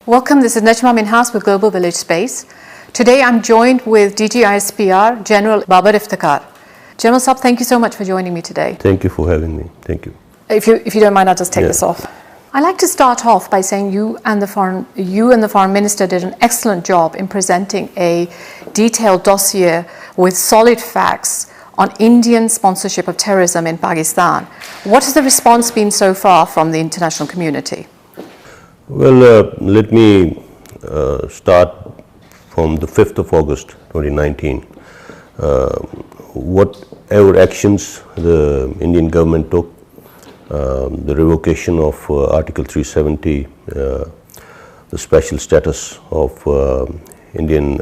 Welcome, this is Najma Minhas with Global Village Space. Today I'm joined with DG Ispr, General Babar Iftikhar. General Saab, thank you so much for joining me today. Thank you for having me. Thank you. If you don't mind, I'll just take this off. I'd like to start off by saying you and the Foreign Minister did an excellent job in presenting a detailed dossier with solid facts on Indian sponsorship of terrorism in Pakistan. What has the response been so far from the international community? Well, let me start from the 5th of August 2019. Whatever actions the Indian government took, the revocation of Article 370, the special status of Indian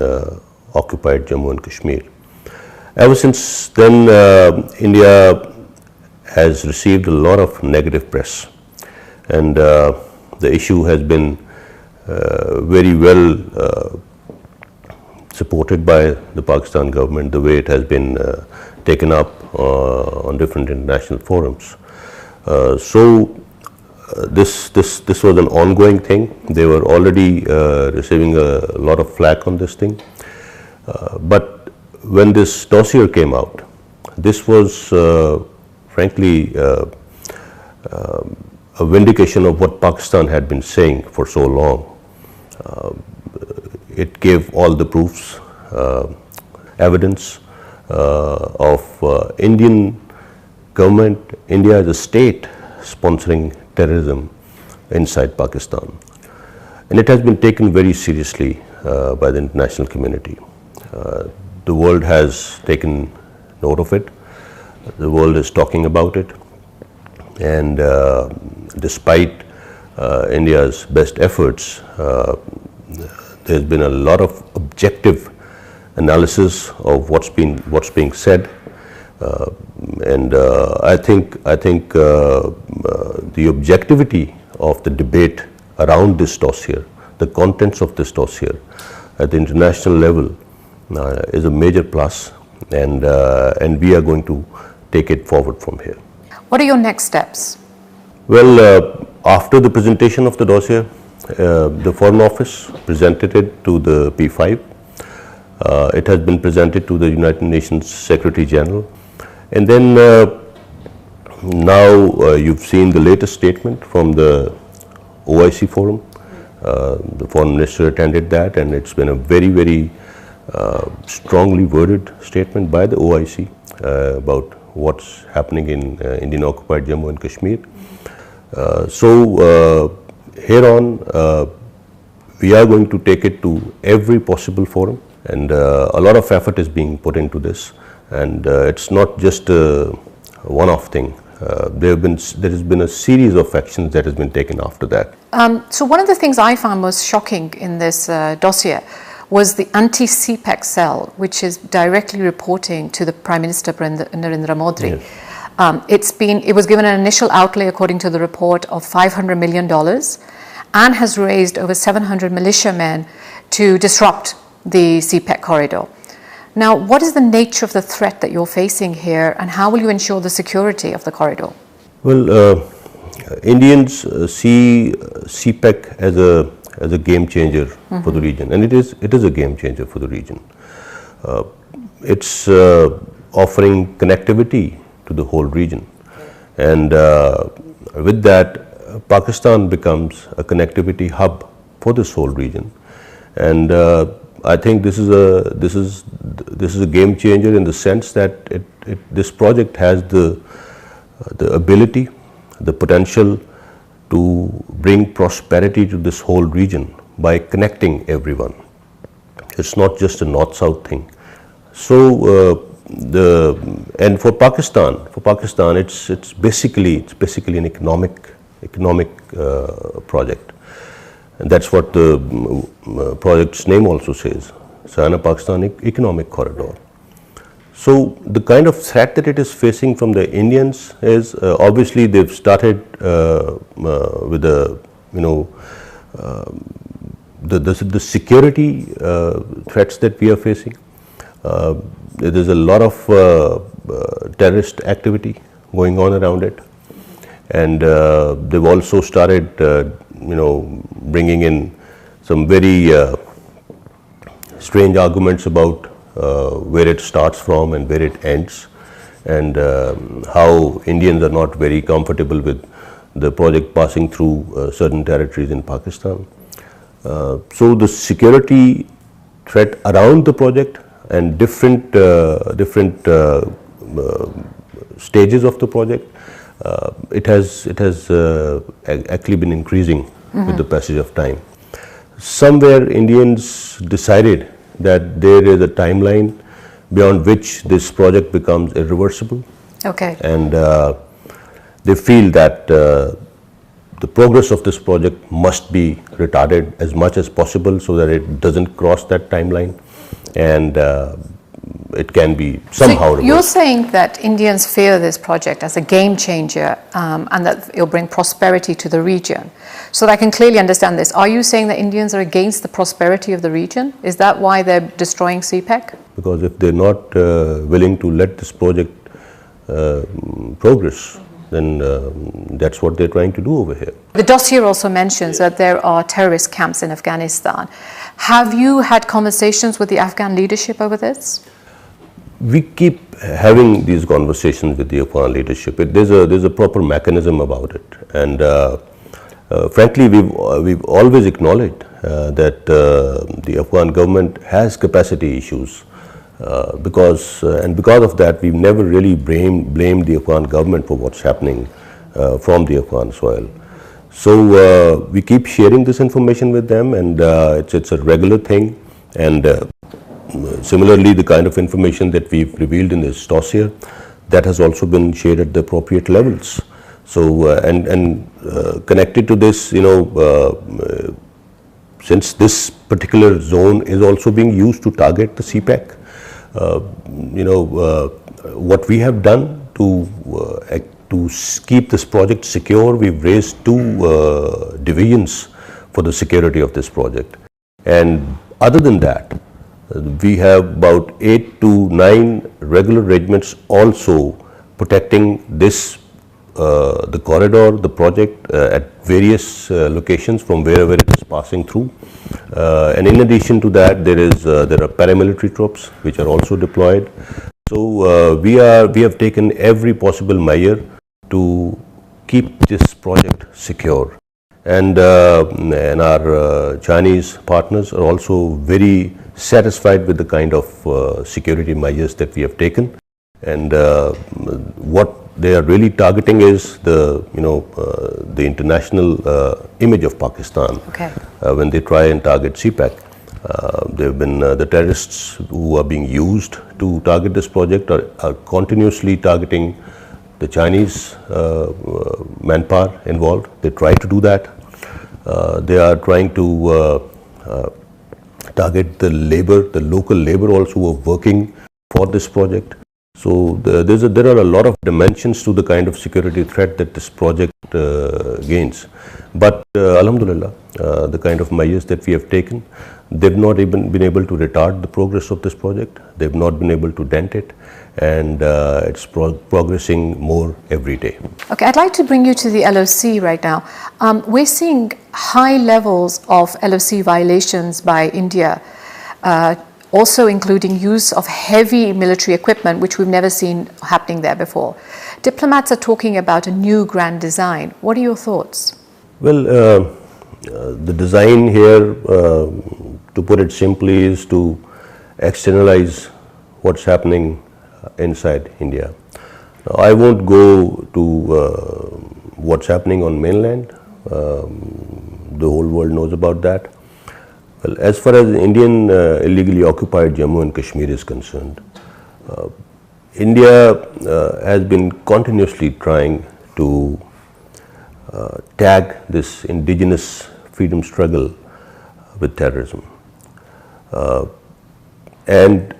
occupied Jammu and Kashmir. Ever since then, India has received a lot of negative press, and the issue has been very well supported by the Pakistan government, the way it has been taken up on different international forums. This was an ongoing thing. They were already receiving a lot of flack on this thing. But when this dossier came out, this was frankly a vindication of what Pakistan had been saying for so long. It gave all the proofs, evidence of Indian government, India as a state sponsoring terrorism inside Pakistan. And it has been taken very seriously by the international community. The world has taken note of it. The world is talking about it. And despite India's best efforts, there's been a lot of objective analysis of what's being said. I think the objectivity of the debate around this dossier, the contents of this dossier at the international level is a major plus, and we are going to take it forward from here. What are your next steps? Well, after the presentation of the dossier, the Foreign Office presented it to the P5. It has been presented to the United Nations Secretary General. And then now you've seen the latest statement from the OIC forum. The Foreign Minister attended that, and it's been a very, very strongly worded statement by the OIC about what's happening in Indian occupied Jammu and Kashmir. Here on, we are going to take it to every possible forum, and a lot of effort is being put into this. And it's not just a one-off thing. There has been a series of actions that has been taken after that. So one of the things I found most shocking in this dossier was the anti-CPEC cell, which is directly reporting to the Prime Minister Narendra Modi. Yes. It was given an initial outlay, according to the report, of $500 million, and has raised over 700 militiamen to disrupt the CPEC corridor. Now, what is the nature of the threat that you're facing here, and how will you ensure the security of the corridor? Well, Indians see CPEC as a game changer for the region, and it is a game changer for the region. It's offering connectivity to the whole region, and with that, Pakistan becomes a connectivity hub for this whole region, and I think this is a game changer in the sense that this project has the ability, the potential to bring prosperity to this whole region by connecting everyone. It's not just a north-south thing. So and for Pakistan, it's basically an economic project. And that's what the project's name also says, China-Pakistan Economic Corridor. So the kind of threat that it is facing from the Indians is obviously they've started with the security threats that we are facing. There's a lot of terrorist activity going on around it, and they've also started bringing in some very strange arguments about where it starts from and where it ends, and how Indians are not very comfortable with the project passing through certain territories in Pakistan. So the security threat around the project and different stages of the project, it has actually been increasing with the passage of time. Somewhere Indians decided that there is a timeline beyond which this project becomes irreversible. Okay. And they feel that the progress of this project must be retarded as much as possible so that it doesn't cross that timeline, and it can be somehow reversed. You're saying that Indians fear this project as a game changer, and that it'll bring prosperity to the region. So I can clearly understand this. Are you saying that Indians are against the prosperity of the region? Is that why they're destroying CPEC? Because if they're not willing to let this project progress, then that's what they're trying to do over here. The dossier also mentions that there are terrorist camps in Afghanistan. Have you had conversations with the Afghan leadership over this? We keep having these conversations with the Afghan leadership. There's a proper mechanism about it, and frankly, we've always acknowledged that the Afghan government has capacity issues, because of that, we've never really blamed the Afghan government for what's happening from the Afghan soil. So we keep sharing this information with them, and it's a regular thing. And similarly, the kind of information that we've revealed in this dossier, that has also been shared at the appropriate levels. So connected to this, since this particular zone is also being used to target the CPEC, what we have done to keep this project secure, we've raised 2 divisions for the security of this project. And other than that, we have about 8 to 9 regular regiments also protecting this, the corridor, the project at various locations from wherever it is passing through. And in addition to that, there are paramilitary troops which are also deployed. So we have taken every possible measure to keep this project secure. And our Chinese partners are also very satisfied with the kind of security measures that we have taken. And what they are really targeting is the international image of Pakistan. Okay. When they try and target CPEC, there have been the terrorists who are being used to target this project are continuously targeting the Chinese manpower involved. They try to do that. They are trying to target the local labor also who are working for this project. So there are a lot of dimensions to the kind of security threat that this project gains. But Alhamdulillah, the kind of measures that we have taken, they've not even been able to retard the progress of this project. They've not been able to dent it, and it's progressing more every day. Okay, I'd like to bring you to the LOC right now. We're seeing high levels of LOC violations by India, also including use of heavy military equipment, which we've never seen happening there before. Diplomats are talking about a new grand design. What are your thoughts? Well, the design here, to put it simply, is to externalize what's happening inside India. Now, I won't go to what's happening on mainland. The whole world knows about that. Well, as far as Indian illegally occupied Jammu and Kashmir is concerned, India has been continuously trying to tag this indigenous freedom struggle with terrorism. And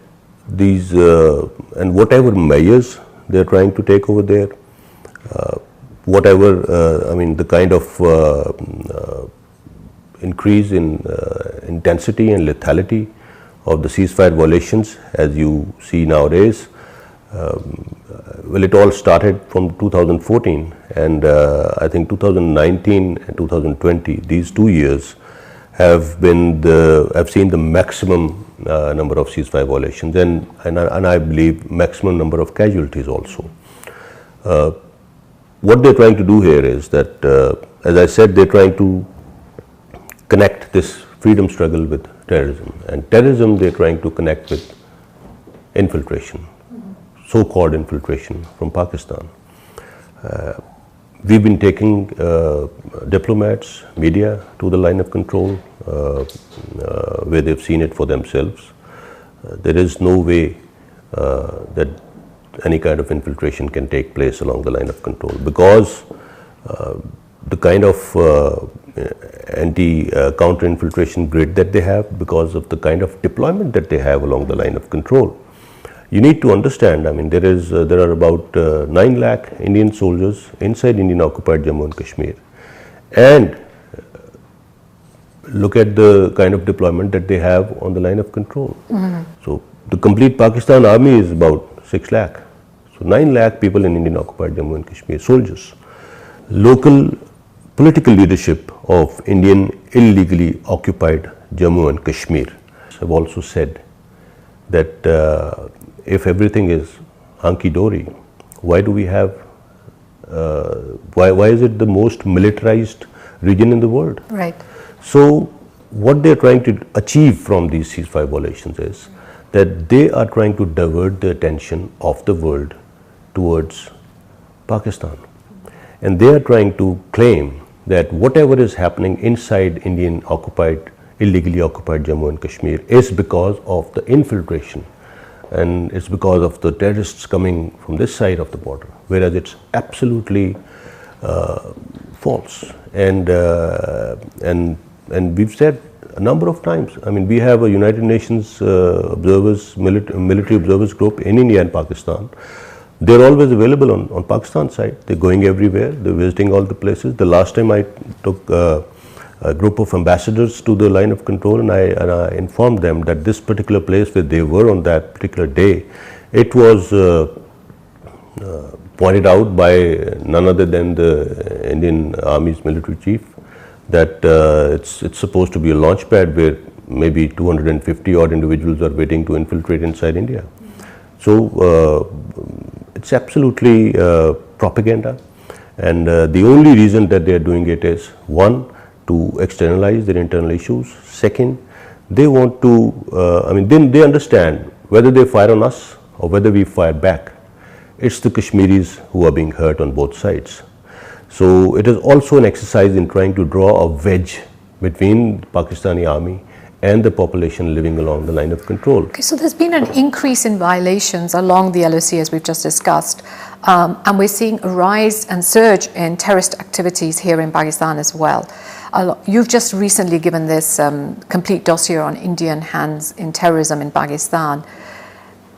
these and whatever measures they're trying to take over there, the kind of increase in intensity and lethality of the ceasefire violations, as you see nowadays, well, it all started from 2014, and I think 2019 and 2020, these 2 years I've seen the maximum number of ceasefire violations, and I believe maximum number of casualties also. What they're trying to do here is that, as I said, they're trying to connect this freedom struggle with terrorism, and terrorism they're trying to connect with infiltration, so-called infiltration from Pakistan. We've been taking diplomats, media to the line of control where they've seen it for themselves. There is no way that any kind of infiltration can take place along the line of control, because the kind of counter-infiltration grid that they have, because of the kind of deployment that they have along the line of control. You need to understand, I mean, there are about 9 lakh Indian soldiers inside Indian occupied Jammu and Kashmir, and look at the kind of deployment that they have on the line of control. So the complete Pakistan army is about 6 lakh. So 9 lakh people in Indian occupied Jammu and Kashmir, soldiers. Local political leadership of Indian illegally occupied Jammu and Kashmir have also said that if everything is hunky-dory, why do we have, why is it the most militarized region in the world? Right. So what they're trying to achieve from these ceasefire violations is that they are trying to divert the attention of the world towards Pakistan. And they are trying to claim that whatever is happening inside Indian occupied, illegally occupied Jammu and Kashmir is because of the infiltration, and it's because of the terrorists coming from this side of the border, whereas it's absolutely false. And we've said a number of times, I mean, we have a United Nations observers, military observers group in India and Pakistan. They're always available on Pakistan side. They're going everywhere. They're visiting all the places. The last time I took a group of ambassadors to the line of control, and I informed them that this particular place where they were on that particular day, it was pointed out by none other than the Indian Army's military chief that it's supposed to be a launch pad where maybe 250 odd individuals are waiting to infiltrate inside India. So it's absolutely propaganda, and the only reason that they are doing it is, one, to externalize their internal issues. Second, they want to, I mean, they understand whether they fire on us or whether we fire back, it's the Kashmiris who are being hurt on both sides. So it is also an exercise in trying to draw a wedge between the Pakistani army and the population living along the line of control. Okay, so there's been an increase in violations along the LOC, as we've just discussed, and we're seeing a rise and surge in terrorist activities here in Pakistan as well. You've just recently given this complete dossier on Indian hands in terrorism in Pakistan.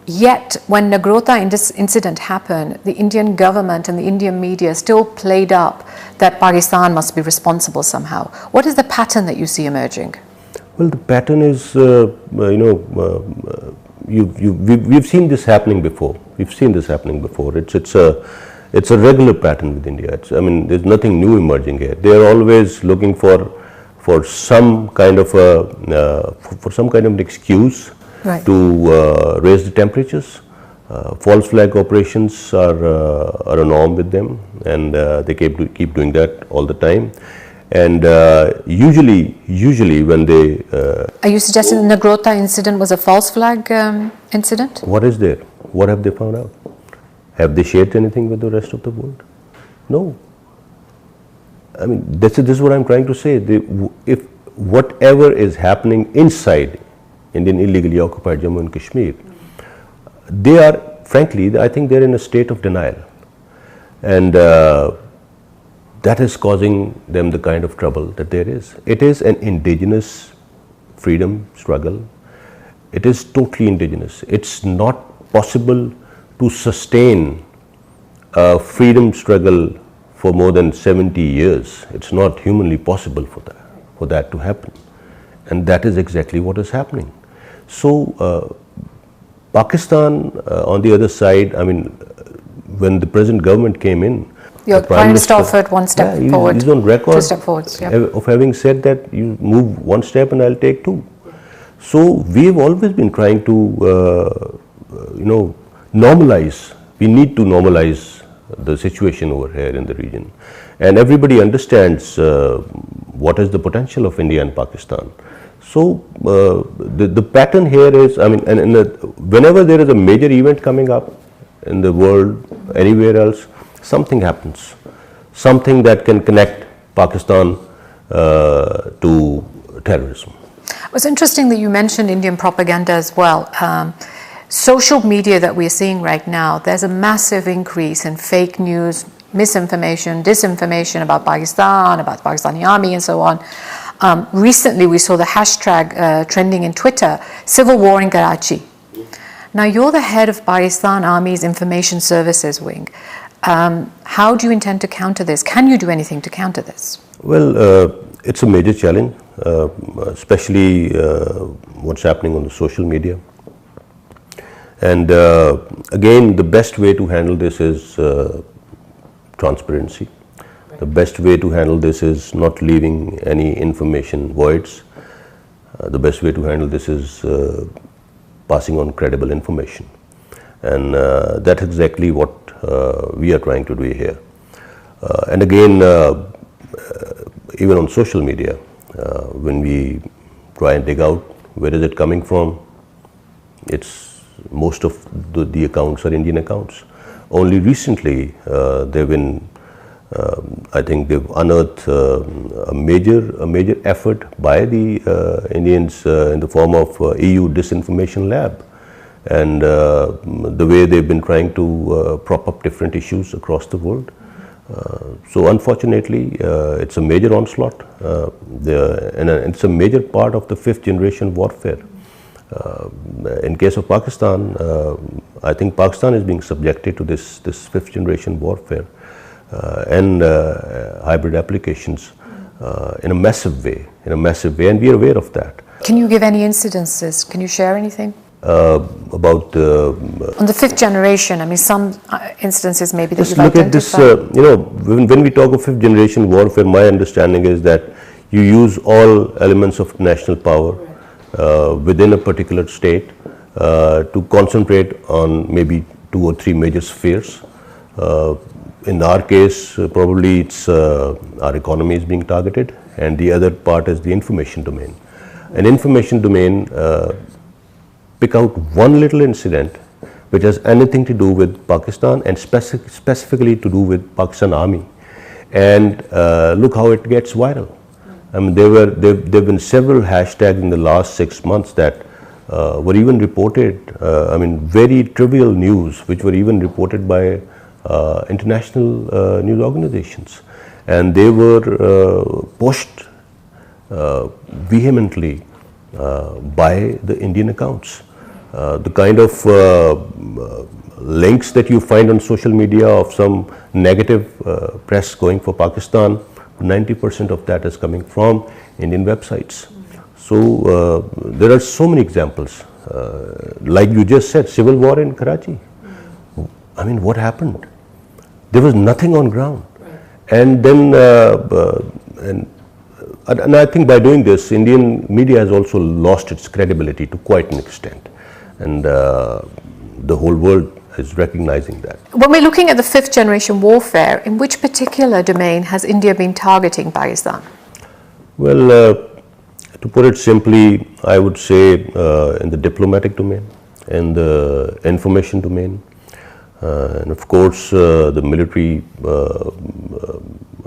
Yet, when Nagrota incident happened, the Indian government and the Indian media still played up that Pakistan must be responsible somehow. What is the pattern that you see emerging? Well, the pattern is, we've seen this happening before. We've seen this happening before. It's a regular pattern with India. I mean, there's nothing new emerging here. They are always looking for some kind of an excuse, right, to raise the temperatures. False flag operations are a norm with them, and they keep doing that all the time. And usually when they... Are you suggesting the Nagrota incident was a false flag incident? What is there? What have they found out? Have they shared anything with the rest of the world? No. I mean, this is what I'm trying to say. If whatever is happening inside Indian illegally occupied Jammu and Kashmir, they are, frankly, I think they're in a state of denial. And that is causing them the kind of trouble that there is. It is an indigenous freedom struggle. It is totally indigenous. It's not possible to sustain a freedom struggle for more than 70 years. It's not humanly possible for that to happen. And that is exactly what is happening. So Pakistan, on the other side, I mean, when the present government came in, Your Prime Minister offered one step forward, he's on record 2 steps forwards, of having said that you move one step and I'll take two. So we've always been trying to, normalize. We need to normalize the situation over here in the region, and everybody understands what is the potential of India and Pakistan. So the pattern here is, whenever there is a major event coming up in the world, anywhere else, something happens, something that can connect Pakistan to terrorism. It was interesting that you mentioned Indian propaganda as well. Social media that we're seeing right now, there's a massive increase in fake news, misinformation, disinformation about Pakistan, about the Pakistani army and so on. Recently we saw the hashtag trending in Twitter, civil war in Karachi. Now you're the head of Pakistan Army's Information Services Wing. How do you intend to counter this? Can you do anything to counter this? Well, it's a major challenge, especially what's happening on the social media. And again, the best way to handle this is transparency. The best way to handle this is not leaving any information voids. The best way to handle this is passing on credible information. And that's exactly what we are trying to do here. And again, even on social media, when we try and dig out where is it coming from, most of the accounts are Indian accounts. Only recently they've been, I think they've unearthed a major effort by the Indians in the form of EU Disinformation Lab, and the way they've been trying to prop up different issues across the world. So unfortunately, it's a major onslaught, and it's a major part of the 5th generation warfare. In case of Pakistan, I think Pakistan is being subjected to this 5th generation warfare and hybrid applications in a massive way, and we are aware of that. Can you give any incidences? Can you share anything? About on the 5th generation, some instances maybe that you've look identified. at this, when we talk of 5th generation warfare, my understanding is that you use all elements of national power within a particular state to concentrate on maybe 2 or 3 major spheres. In our case, probably it's our economy is being targeted, and the other part is the information domain. An information domain, pick out one little incident which has anything to do with Pakistan and specifically to do with Pakistan Army, and look how it gets viral. There've been several hashtags in the last 6 months that were even reported, very trivial news, which were even reported by international news organizations, and they were pushed vehemently by the Indian accounts. The kind of links that you find on social media of some negative press going for Pakistan, 90% of that is coming from Indian websites. So there are so many examples. Like you just said, civil war in Karachi. What happened? There was nothing on ground. And then, and I think by doing this, Indian media has also lost its credibility to quite an extent. And the whole world is recognizing that. When we're looking at the 5th generation warfare, in which particular domain has India been targeting Pakistan? Well, to put it simply, I would say in the diplomatic domain, in the information domain, and of course the military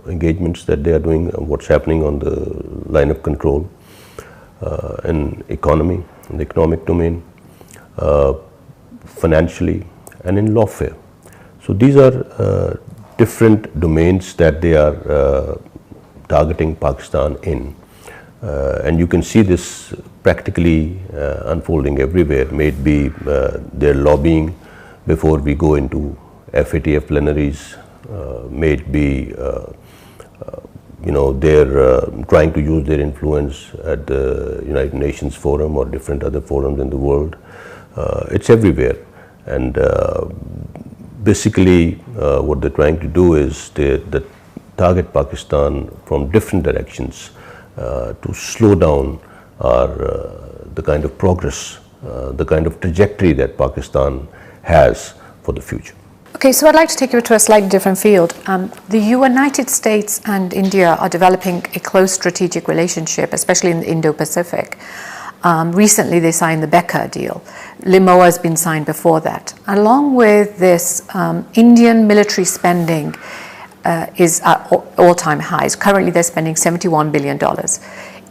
engagements that they are doing, what's happening on the line of control, in economy, in the economic domain, financially, and in lawfare. So these are different domains that they are targeting Pakistan in. And you can see this practically unfolding everywhere. May it be their lobbying before we go into FATF plenaries, may it be they're trying to use their influence at the United Nations Forum or different other forums in the world. It's everywhere, and basically what they're trying to do is they target Pakistan from different directions to slow down the kind of progress, the kind of trajectory that Pakistan has for the future. Okay, so I'd like to take you to a slightly different field. The United States and India are developing a close strategic relationship, especially in the Indo-Pacific. Recently, they signed the Becca deal. Limoa has been signed before that. Along with this, Indian military spending is at all-time highs. Currently, they're spending $71 billion.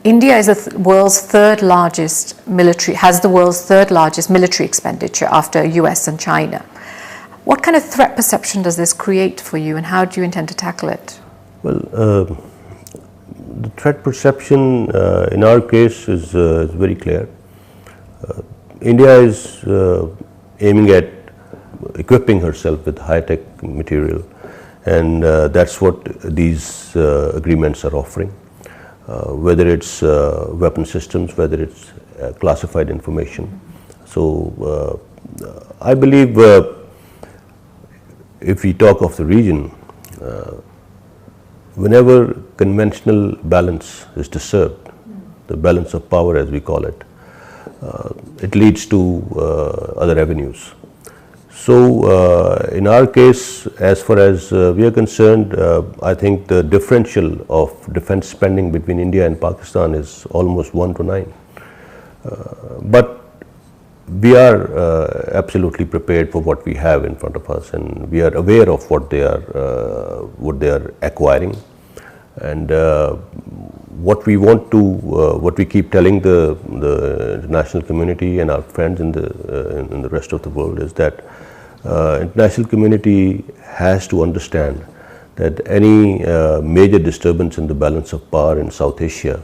India is the world's third largest military, has the world's third largest military expenditure after US and China. What kind of threat perception does this create for you, and how do you intend to tackle it? Well, the threat perception in our case is very clear. India is aiming at equipping herself with high-tech material, and that's what these agreements are offering. Whether it's weapon systems, whether it's classified information. So I believe if we talk of the region, whenever conventional balance is disturbed, the balance of power as we call it, it leads to other avenues. So in our case, as far as we are concerned, I think the differential of defense spending between India and Pakistan is almost 1 to 9. But we are absolutely prepared for what we have in front of us, and we are aware of what they are acquiring, and what we want to, what we keep telling the international community and our friends in the rest of the world is that international community has to understand that any major disturbance in the balance of power in South Asia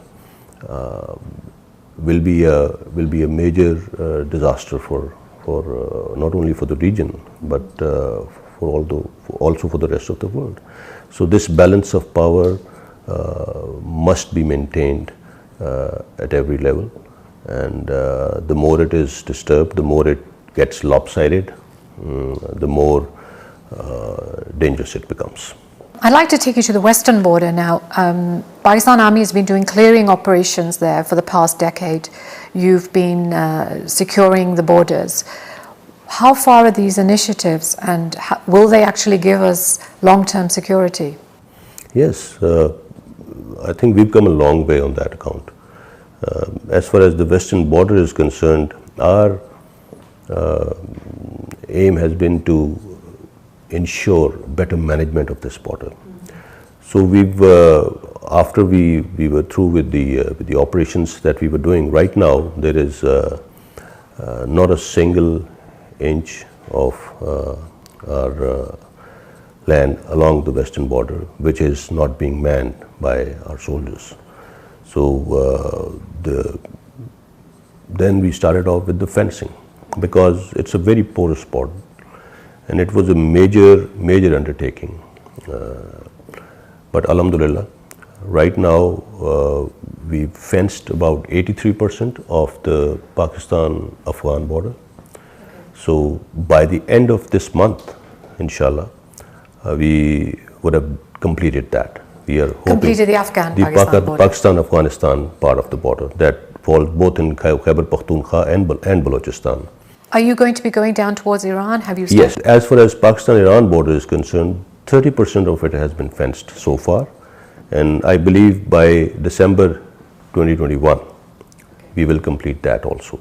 will be a major disaster for not only for the region but also for the rest of the world. So this balance of power must be maintained at every level, and the more it is disturbed, the more it gets lopsided, the more dangerous it becomes. I'd like to take you to the western border now. Pakistan Army has been doing clearing operations there for the past decade. You've been securing the borders. How far are these initiatives, and will they actually give us long-term security? Yes, I think we've come a long way on that account. As far as the western border is concerned, our aim has been to ensure better management of this border. So we've, after we were through with the operations that we were doing, right now there is not a single inch of our land along the western border which is not being manned by our soldiers. So then we started off with the fencing, because it's a very porous border, and it was a major undertaking. But alhamdulillah, right now we've fenced about 83% of the Pakistan-Afghan border. So by the end of this month, inshallah, we would have completed that. We are hoping completed the Afghan-Pakistan border. Pakistan-Afghanistan part of the border that falls both in Khyber Pakhtunkhwa and Balochistan. Are you going to be going down towards Iran? Have you started? Yes, as far as Pakistan-Iran border is concerned, 30% of it has been fenced so far, and I believe by December 2021 we will complete that also.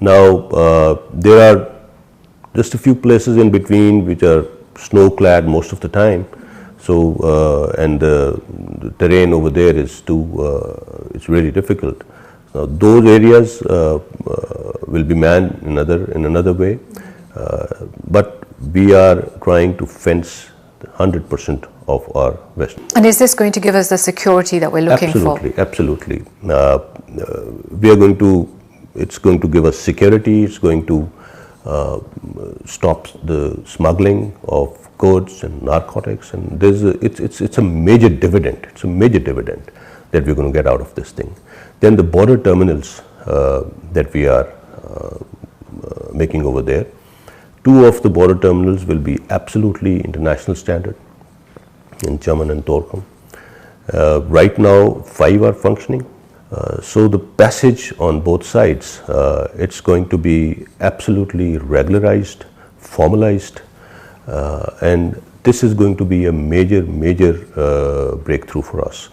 Now there are just a few places in between which are snow-clad most of the time, so and the terrain over there is it's really difficult. Now those areas will be manned in another way, but we are trying to fence 100% of our west. And is this going to give us the security that we're looking for? Absolutely. We are going to. It's going to give us security. It's going to stop the smuggling of goods and narcotics, and it's a major dividend. It's a major dividend that we're going to get out of this thing. Then the border terminals that we are making over there, 2 of the border terminals will be absolutely international standard in Chaman and Torkham. Right now, 5 are functioning. So the passage on both sides, it's going to be absolutely regularized, formalized, and this is going to be a major breakthrough for us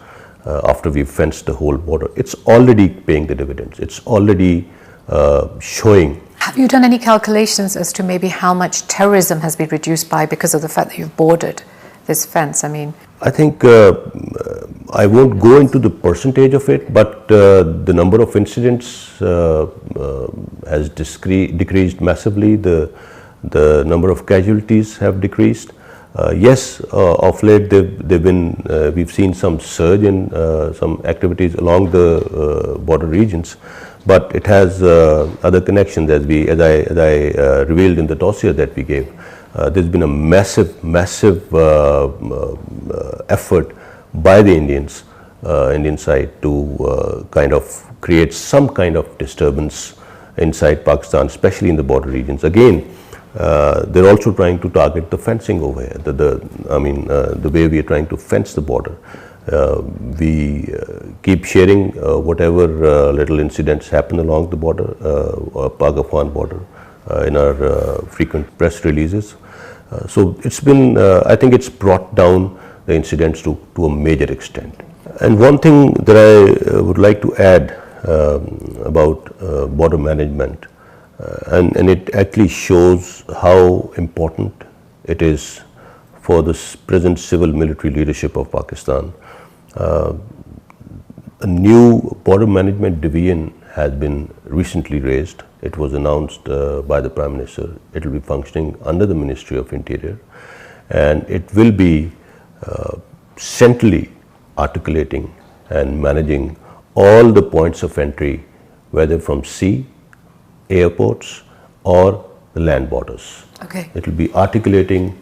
after we've fenced the whole border. It's already paying the dividends. It's already showing. Have you done any calculations as to maybe how much terrorism has been reduced by because of the fact that you've boarded this fence? I think I won't go into the percentage of it, but the number of incidents has decreased massively. The number of casualties have decreased. Yes, of late we've seen some surge in some activities along the border regions, but it has other connections, as I revealed in the dossier that we gave. There's been a massive effort by the Indian side to kind of create some kind of disturbance inside Pakistan, especially in the border regions. Again, they're also trying to target the fencing over here. The way we are trying to fence the border. We keep sharing whatever little incidents happen along the border, Pak-Afghan border, in our frequent press releases. So it's been, I think it's brought down the incidents to a major extent. And one thing that I would like to add about border management, and it actually shows how important it is for the present civil military leadership of Pakistan. A new border management division has been recently raised. It was announced by the Prime Minister. It will be functioning under the Ministry of Interior, and it will be centrally articulating and managing all the points of entry, whether from sea, airports, or the land borders. Okay. It will be articulating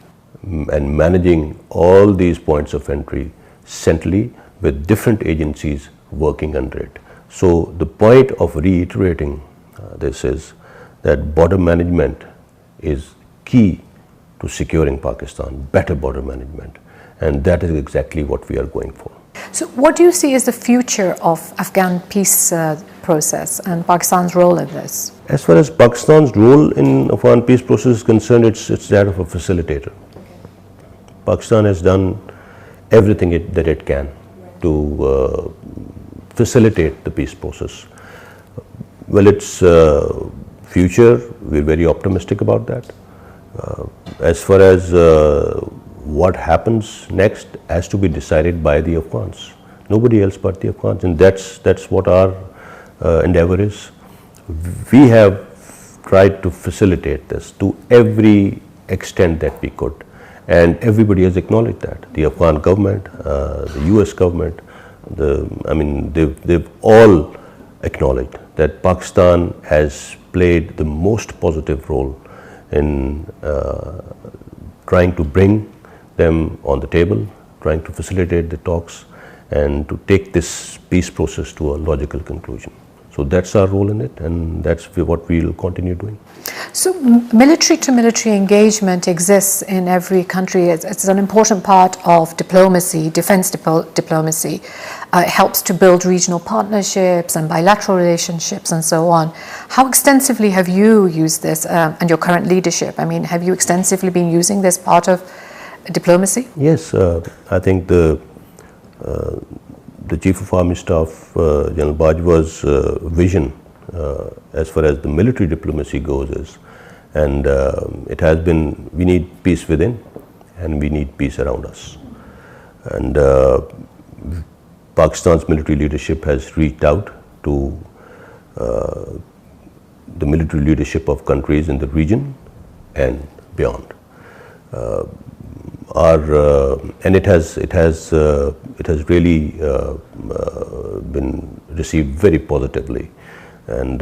and managing all these points of entry centrally with different agencies working under it. So the point of reiterating this is that border management is key to securing Pakistan, better border management, and that is exactly what we are going for. So what do you see as the future of Afghan peace process and Pakistan's role in this? As far as Pakistan's role in Afghan peace process is concerned, it's that of a facilitator. Pakistan has done everything that it can to facilitate the peace process. Well, its future, we're very optimistic about that. As far as what happens next has to be decided by the Afghans, nobody else but the Afghans, and that's what our endeavor is. We have tried to facilitate this to every extent that we could, and everybody has acknowledged that. The Afghan government, the US government, they've all acknowledged that Pakistan has played the most positive role in trying to bring them on the table, trying to facilitate the talks, and to take this peace process to a logical conclusion. So that's our role in it, and that's what we'll continue doing. So military to military engagement exists in every country. It's an important part of diplomacy, defense diplomacy. It helps to build regional partnerships and bilateral relationships and so on. How extensively have you used this and your current leadership? Have you extensively been using this part of diplomacy? Yes, I think the Chief of Army Staff, General Bajwa's vision as far as the military diplomacy goes is, and it has been, we need peace within and we need peace around us. And Pakistan's military leadership has reached out to the military leadership of countries in the region and beyond. And it has really been received very positively, and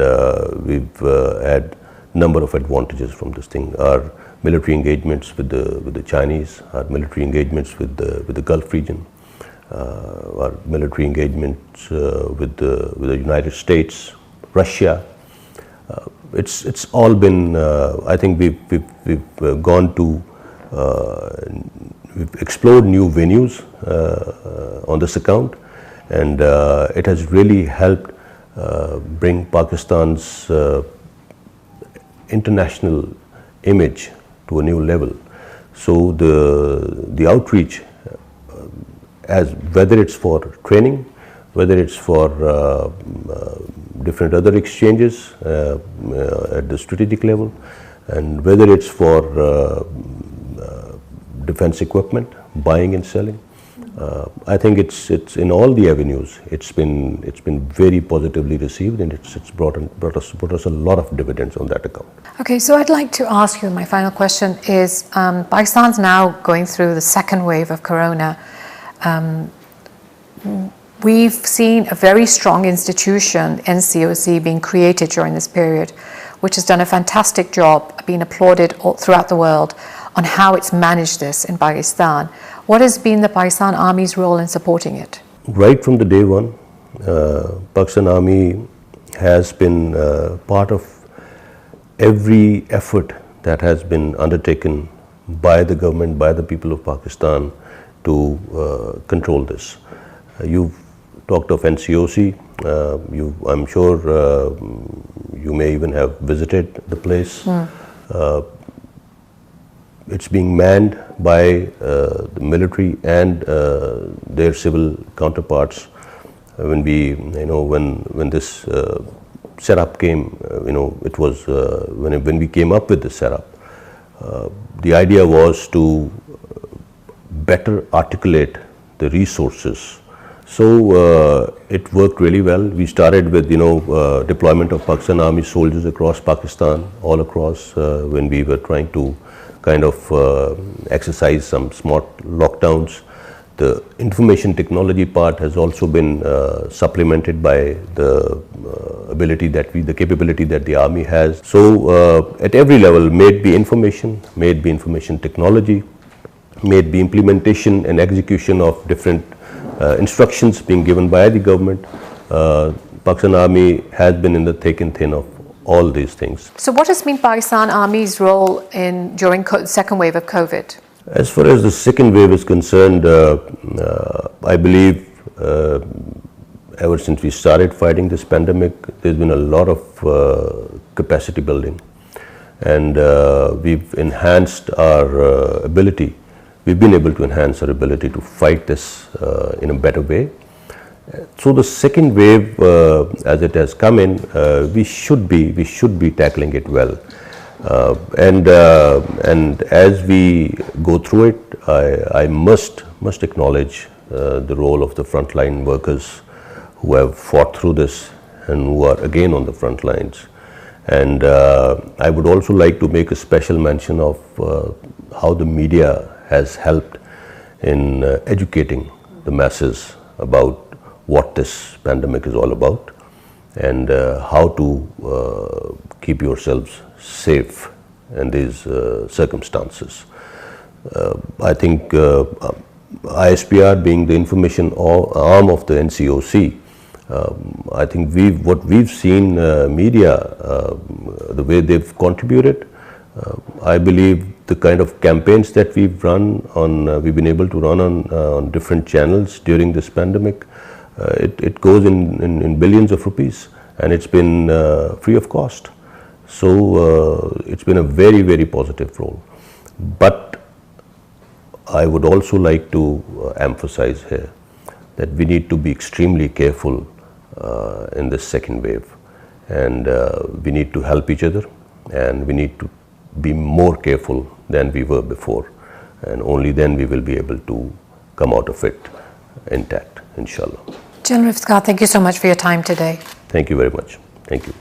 we've had number of advantages from this thing. Our military engagements with the Chinese, our military engagements with the Gulf region, our military engagements with the United States, Russia. it's all been, I think we've gone to, we've explored new venues on this account, and it has really helped bring Pakistan's international image to a new level. So the outreach, as whether it's for training, whether it's for different other exchanges at the strategic level, and whether it's for defense equipment, buying and selling, I think it's in all the avenues. It's been very positively received, and it's brought us a lot of dividends on that account. Okay, so I'd like to ask you, my final question is, Pakistan's now going through the second wave of corona. We've seen a very strong institution, NCOC, being created during this period, which has done a fantastic job, being applauded all throughout the world on how it's managed this in Pakistan. What has been the Pakistan Army's role in supporting it? Right from the day one, Pakistan Army has been part of every effort that has been undertaken by the government, by the people of Pakistan to control this. You've talked of NCOC. I'm sure you may even have visited the place. It's being manned by the military and their civil counterparts. When this setup came, it was when we came up with the setup. The idea was to better articulate the resources. So it worked really well. We started with deployment of Pakistan Army soldiers across Pakistan, all across, when we were trying to kind of exercise some smart lockdowns. The information technology part has also been supplemented by the the capability that the Army has. So at every level, may it be information technology, may it be implementation and execution of different instructions being given by the government, Pakistan Army has been in the thick and thin of all these things. So what has been Pakistan Army's role during the second wave of COVID? As far as the second wave is concerned, I believe ever since we started fighting this pandemic, there's been a lot of capacity building, and we've enhanced our ability. We've been able to enhance our ability to fight this in a better way. So the second wave, as it has come in, we should be tackling it well, and as we go through it, I must acknowledge the role of the frontline workers who have fought through this and who are again on the front lines. And I would also like to make a special mention of how the media has helped in educating the masses about what this pandemic is all about, and how to keep yourselves safe in these circumstances. I think Ispr, being the information arm of the NCOC, I think what we've seen media, the way they've contributed, I believe the kind of campaigns that we've been able to run on different channels during this pandemic, it goes in billions of rupees, and it's been free of cost. So it's been a very, very positive role. But I would also like to emphasize here that we need to be extremely careful in this second wave, and we need to help each other, and we need to be more careful than we were before, and only then we will be able to come out of it intact, inshallah. General Iftikhar, thank you so much for your time today. Thank you very much. Thank you.